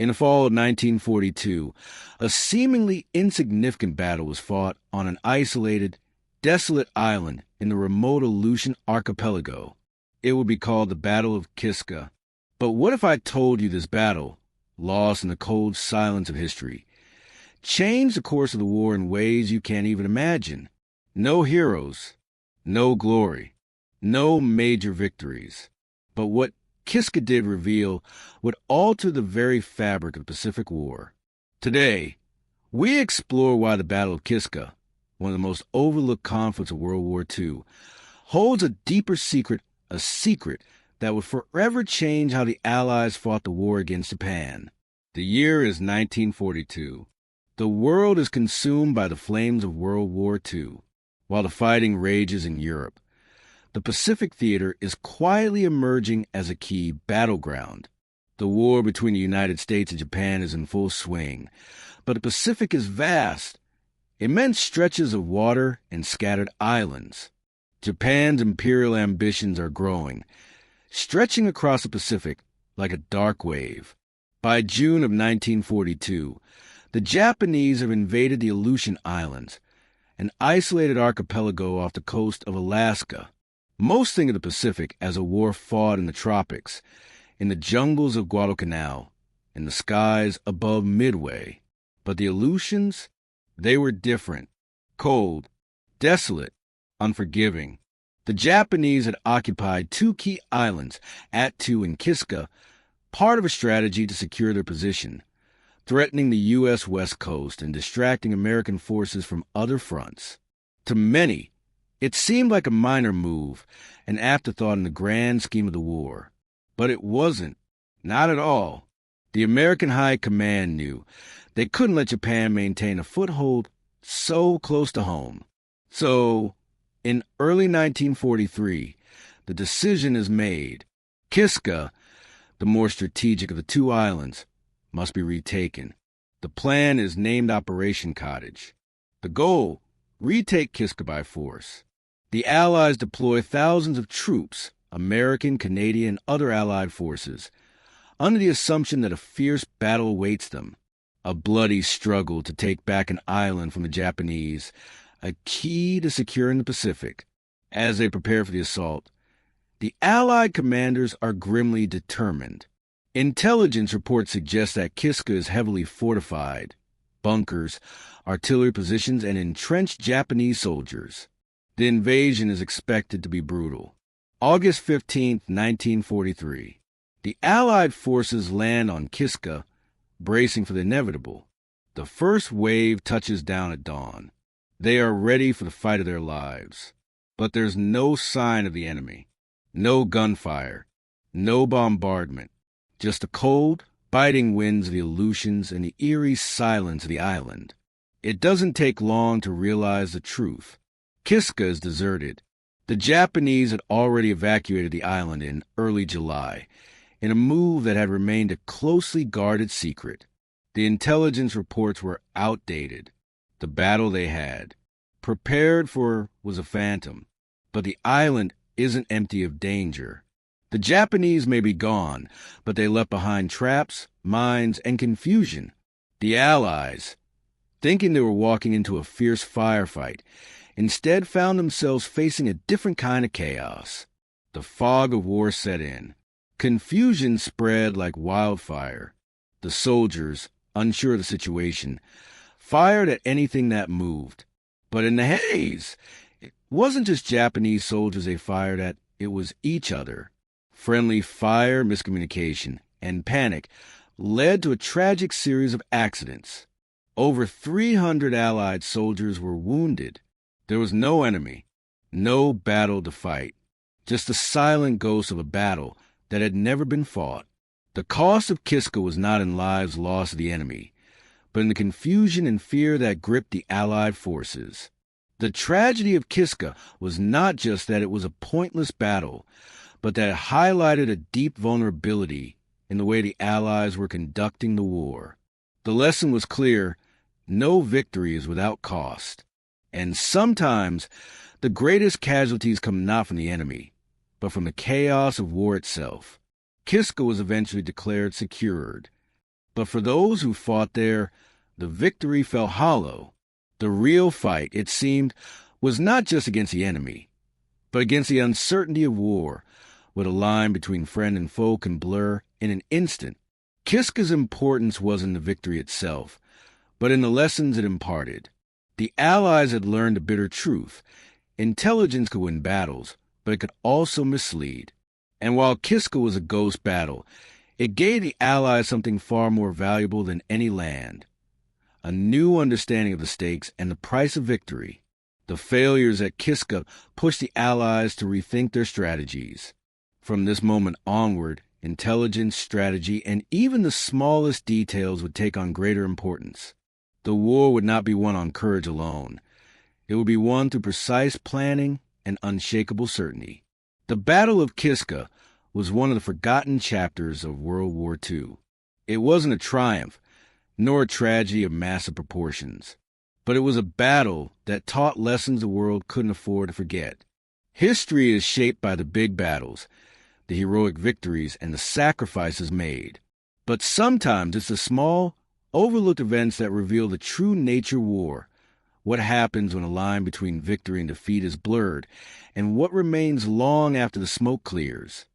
In the fall of 1942, a seemingly insignificant battle was fought on an isolated, desolate island in the remote Aleutian archipelago. It would be called the Battle of Kiska. But what if I told you this battle, lost in the cold silence of history, changed the course of the war in ways you can't even imagine? No heroes, no glory, no major victories. But what Kiska did reveal would alter the very fabric of the Pacific War. Today, we explore why the Battle of Kiska, one of the most overlooked conflicts of World War II, holds a deeper secret, a secret that would forever change how the Allies fought the war against Japan. The year is 1942. The world is consumed by the flames of World War II, while the fighting rages in Europe. The Pacific theater is quietly emerging as a key battleground. The war between the United States and Japan is in full swing, but the Pacific is vast, immense stretches of water and scattered islands. Japan's imperial ambitions are growing, stretching across the Pacific like a dark wave. By June of 1942, the Japanese have invaded the Aleutian Islands, an isolated archipelago off the coast of Alaska. Most think of the Pacific as a war fought in the tropics, in the jungles of Guadalcanal, in the skies above Midway. But the Aleutians, they were different. Cold, desolate, unforgiving. The Japanese had occupied two key islands, Attu and Kiska, part of a strategy to secure their position, threatening the U.S. West Coast and distracting American forces from other fronts. To many, it seemed like a minor move, an afterthought in the grand scheme of the war. But it wasn't. Not at all. The American High Command knew they couldn't let Japan maintain a foothold so close to home. So, in early 1943, the decision is made. Kiska, the more strategic of the two islands, must be retaken. The plan is named Operation Cottage. The goal, retake Kiska by force. The Allies deploy thousands of troops, American, Canadian, and other Allied forces, under the assumption that a fierce battle awaits them, a bloody struggle to take back an island from the Japanese, a key to securing the Pacific. As they prepare for the assault, the Allied commanders are grimly determined. Intelligence reports suggest that Kiska is heavily fortified, bunkers, artillery positions, and entrenched Japanese soldiers. The invasion is expected to be brutal. August 15, 1943. The Allied forces land on Kiska, bracing for the inevitable. The first wave touches down at dawn. They are ready for the fight of their lives. But there's no sign of the enemy. No gunfire. No bombardment. Just the cold, biting winds of the Aleutians and the eerie silence of the island. It doesn't take long to realize the truth. Kiska is deserted. The Japanese had already evacuated the island in early July, in a move that had remained a closely guarded secret. The intelligence reports were outdated. The battle they had prepared for was a phantom. But the island isn't empty of danger. The Japanese may be gone, but they left behind traps, mines, and confusion. The Allies, thinking they were walking into a fierce firefight, instead found themselves facing a different kind of chaos. The fog of war set in. Confusion spread like wildfire. The soldiers, unsure of the situation, fired at anything that moved. But in the haze, it wasn't just Japanese soldiers they fired at, it was each other. Friendly fire, miscommunication, and panic led to a tragic series of accidents. Over 300 Allied soldiers were wounded. There was no enemy, no battle to fight, just the silent ghost of a battle that had never been fought. The cost of Kiska was not in lives lost to the enemy, but in the confusion and fear that gripped the Allied forces. The tragedy of Kiska was not just that it was a pointless battle, but that it highlighted a deep vulnerability in the way the Allies were conducting the war. The lesson was clear: no victory is without cost. And sometimes the greatest casualties come not from the enemy, but from the chaos of war itself. Kiska was eventually declared secured. But for those who fought there, the victory fell hollow. The real fight, it seemed, was not just against the enemy, but against the uncertainty of war, where the line between friend and foe can blur in an instant. Kiska's importance wasn't the victory itself, but in the lessons it imparted. The Allies had learned a bitter truth. Intelligence could win battles, but it could also mislead. And while Kiska was a ghost battle, it gave the Allies something far more valuable than any land: a new understanding of the stakes and the price of victory. The failures at Kiska pushed the Allies to rethink their strategies. From this moment onward, intelligence, strategy, and even the smallest details would take on greater importance. The war would not be won on courage alone. It would be won through precise planning and unshakable certainty. The Battle of Kiska was one of the forgotten chapters of World War II. It wasn't a triumph, nor a tragedy of massive proportions, but it was a battle that taught lessons the world couldn't afford to forget. History is shaped by the big battles, the heroic victories, and the sacrifices made. But sometimes it's the small, overlooked events that reveal the true nature of war: what happens when the line between victory and defeat is blurred, and what remains long after the smoke clears.